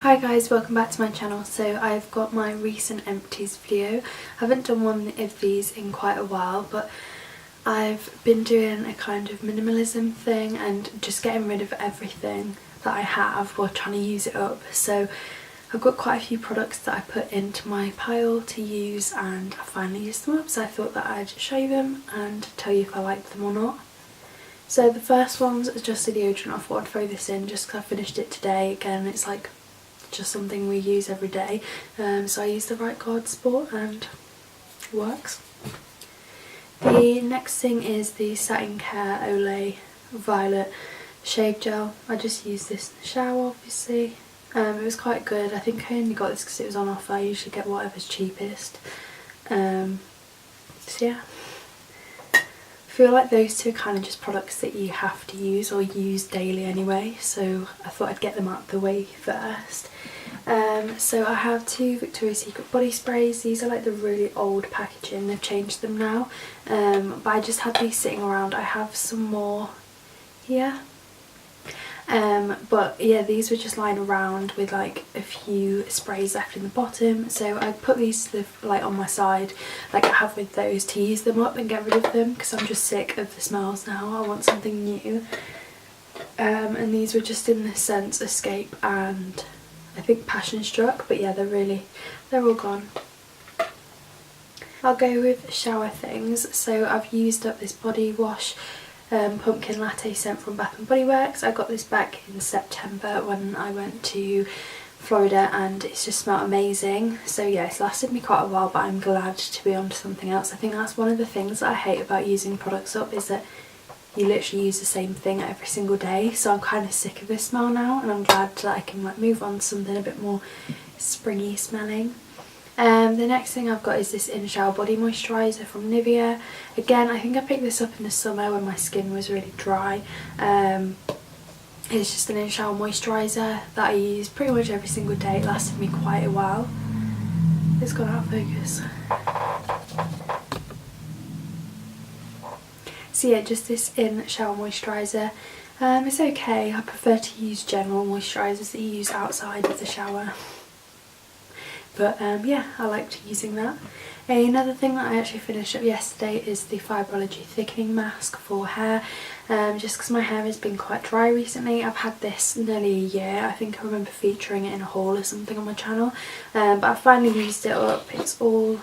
Hi guys, welcome back to my channel. So I've got my recent empties video. I haven't done one of these in quite a while, but I've been doing a kind of minimalism thing and just getting rid of everything that I have while trying to use it up. So I've got quite a few products that I put into my pile to use and I finally used them up, so I thought that I'd show you them and tell you if I like them or not. So the first one's just a deodorant. I thought I'd throw this in just because I finished it today. Again, it's like just something we use every day, so I use the Right Guard Sport and it works. The next thing is the Satin Care Olay Violet Shave Gel. I just used this in the shower, obviously. It was quite good. I think I only got this because it was on offer. I usually get whatever's cheapest. So yeah, I feel like those two are kind of just products that you have to use or use daily anyway, so I thought I'd get them out of the way first. So I have two Victoria's Secret body sprays. These are like the really old packaging, they've changed them now, but I just had these sitting around. I have some more here, but yeah, these were just lying around with like a few sprays left in the bottom, so I put these like on my side like I have with those to use them up and get rid of them because I'm just sick of the smells now. I want something new, and these were just in the scents Escape and I think Passion Struck, but yeah, they're all gone. I'll go with shower things. So I've used up this body wash, pumpkin latte scent from Bath and Body Works. I got this back in September when I went to Florida and it's just smelled amazing. So yeah, it's lasted me quite a while, but I'm glad to be on to something else. I think that's one of the things that I hate about using products up, is that you literally use the same thing every single day, so I'm kind of sick of this smell now and I'm glad that I can like move on to something a bit more springy smelling. The next thing I've got is this In Shower Body Moisturiser from Nivea. Again, I think I picked this up in the summer when my skin was really dry. It's just an In Shower moisturiser that I use pretty much every single day. It lasted me quite a while. It's gone out of focus. So yeah, just this In Shower moisturiser. It's okay. I prefer to use general moisturisers that you use outside of the shower. But yeah, I liked using that. Another thing that I actually finished up yesterday is the Fibrology Thickening Mask for hair. Just because my hair has been quite dry recently. I've had this nearly a year. I think I remember featuring it in a haul or something on my channel. But I finally used it up. It's all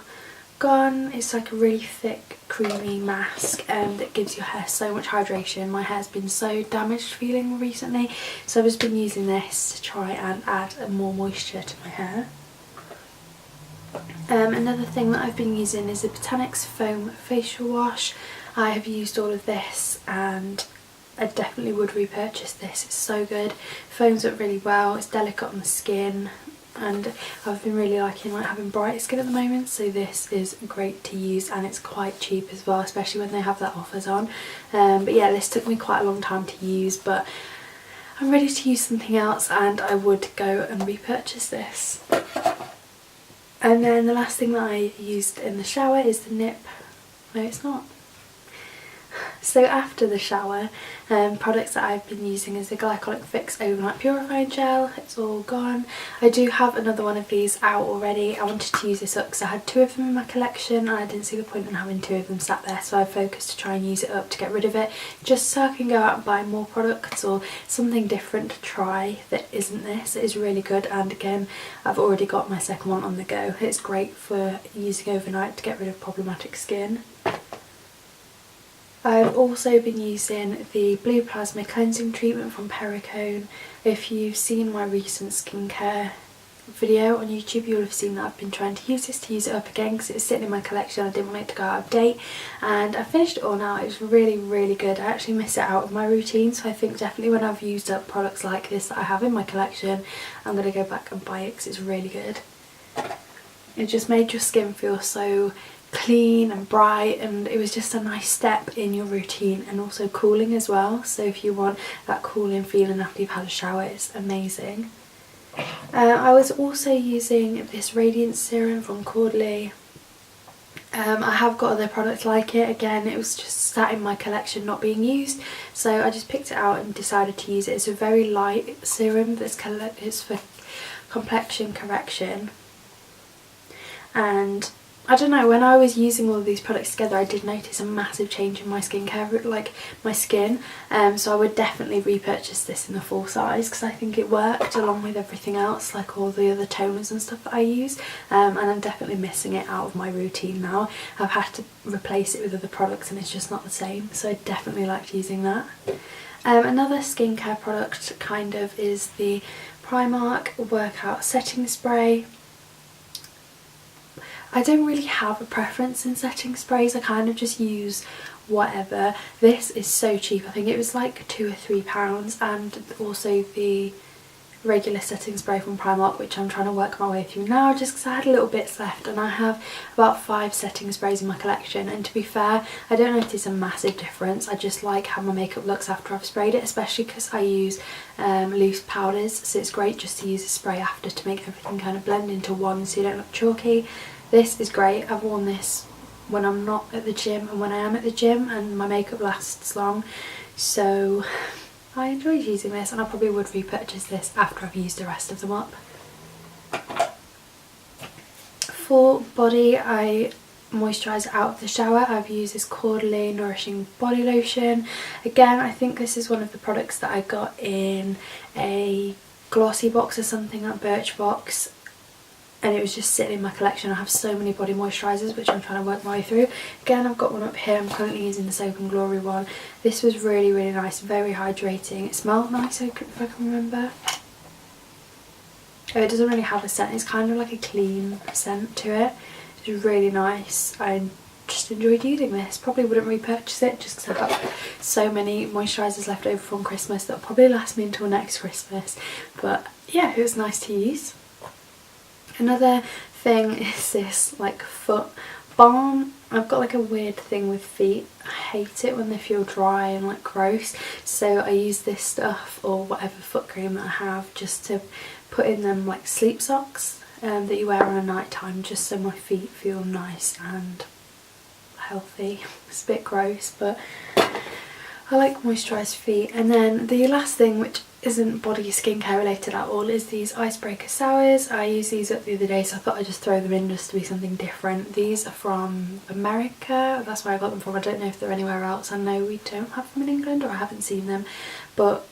gone. It's like a really thick creamy mask that gives your hair so much hydration. My hair's been so damaged feeling recently, so I've just been using this to try and add more moisture to my hair. Another thing that I've been using is the Botanics Foam Facial Wash. I have used all of this and I definitely would repurchase this. It's so good. Foams up really well, it's delicate on the skin, and I've been really liking like having bright skin at the moment, so this is great to use and it's quite cheap as well, especially when they have their offers on. But yeah, this took me quite a long time to use, but I'm ready to use something else and I would go and repurchase this. And then the last thing that I used in the shower is the Nip. No, it's not. So after the shower, products that I've been using is the Glycolic Fix Overnight Purifying Gel. It's all gone. I do have another one of these out already. I wanted to use this up because I had two of them in my collection and I didn't see the point in having two of them sat there, so I focused to try and use it up to get rid of it, just so I can go out and buy more products or something different to try that isn't this. It is really good, and again, I've already got my second one on the go. It's great for using overnight to get rid of problematic skin. I've also been using the Blue Plasma Cleansing Treatment from Perricone. If you've seen my recent skincare video on YouTube, you'll have seen that I've been trying to use this to use it up again because it's sitting in my collection. I didn't want it to go out of date, and I finished it all now. It was really good. I actually miss it out of my routine, so I think definitely when I've used up products like this that I have in my collection, I'm going to go back and buy it because it's really good. It just made your skin feel so clean and bright, and it was just a nice step in your routine, and also cooling as well, so if you want that cooling feeling after you've had a shower, it's amazing. I was also using this Radiance Serum from Caudalie. I have got other products like it. Again, it was just sat in my collection not being used, so I just picked it out and decided to use it. It's a very light serum it's for complexion correction, and I don't know, when I was using all of these products together I did notice a massive change in my skincare, like my skin, so I would definitely repurchase this in the full size because I think it worked along with everything else, like all the other toners and stuff that I use, and I'm definitely missing it out of my routine now. I've had to replace it with other products and it's just not the same, so I definitely liked using that. Another skincare product kind of is the Primark Workout Setting Spray. I don't really have a preference in setting sprays, I kind of just use whatever. This is so cheap, I think it was like £2 or £3, and also the regular setting spray from Primark, which I'm trying to work my way through now just because I had a little bits left, and I have about 5 setting sprays in my collection, and to be fair I don't notice a massive difference. I just like how my makeup looks after I've sprayed it, especially because I use loose powders, so it's great just to use a spray after to make everything kind of blend into one so you don't look chalky. This is great. I've worn this when I'm not at the gym and when I am at the gym, and my makeup lasts long, so I enjoyed using this, and I probably would repurchase this after I've used the rest of them up. For body, I moisturise out of the shower. I've used this Caudalie Nourishing Body Lotion. Again, I think this is one of the products that I got in a glossy box or something, like Birchbox, and it was just sitting in my collection. I have so many body moisturisers which I'm trying to work my way through. Again, I've got one up here. I'm currently using the Soap and Glory one. This was really, really nice, very hydrating. It smelled nice if I can remember. Oh, it doesn't really have a scent, it's kind of like a clean scent to it. It's really nice. I just enjoyed using this. Probably wouldn't repurchase it just because I've got so many moisturisers left over from Christmas that'll probably last me until next Christmas. But yeah, it was nice to use. Another thing is this like foot balm. I've got like a weird thing with feet. I hate it when they feel dry and like gross, so I use this stuff or whatever foot cream that I have just to put in them like sleep socks that you wear on a night time, just so my feet feel nice and healthy. It's a bit gross, but I like moisturised feet. And then the last thing, which isn't body skincare related at all, is these Icebreaker Sours. I used these up the other day, so I thought I'd just throw them in just to be something different. These are from America, that's where I got them from. I don't know if they're anywhere else. I know we don't have them in England, or I haven't seen them, but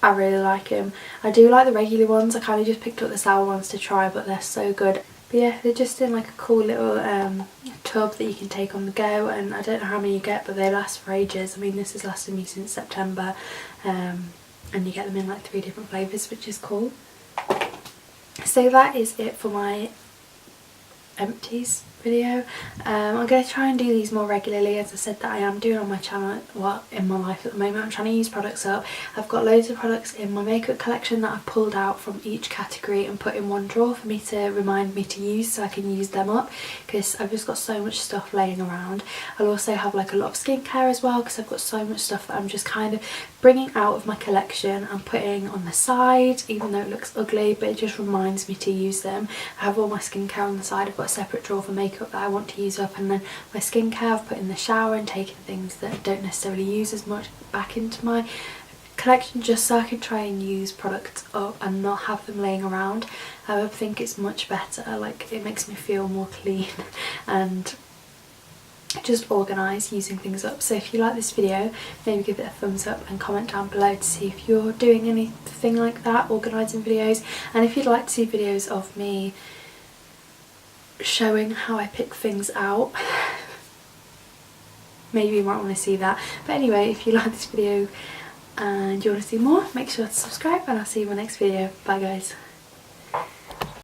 I really like them. I do like the regular ones. I kind of just picked up the sour ones to try, but they're so good. But yeah, they're just in like a cool little tub that you can take on the go, and I don't know how many you get, but they last for ages. I mean, this has lasted me since September, and you get them in like 3 different flavours, which is cool. So that is it for my empties video. I'm going to try and do these more regularly, as I said that I am doing on my channel, in my life at the moment. I'm trying to use products up. I've got loads of products in my makeup collection that I've pulled out from each category and put in one drawer for me to remind me to use, so I can use them up, because I've just got so much stuff laying around. I'll also have like a lot of skincare as well, because I've got so much stuff that I'm just kind of bringing out of my collection and putting on the side, even though it looks ugly, but it just reminds me to use them. I have all my skincare on the side. I've got a separate drawer for makeup that I want to use up, and then my skincare I've put in the shower and taken things that I don't necessarily use as much back into my collection, just so I can try and use products up and not have them laying around. I think it's much better, like it makes me feel more clean and just organised using things up. So if you like this video, maybe give it a thumbs up and comment down below to see if you're doing anything like that, organising videos. And if you'd like to see videos of me showing how I pick things out, maybe you might want to see that. But anyway, if you like this video and you want to see more, make sure to subscribe, and I'll see you in my next video. Bye guys.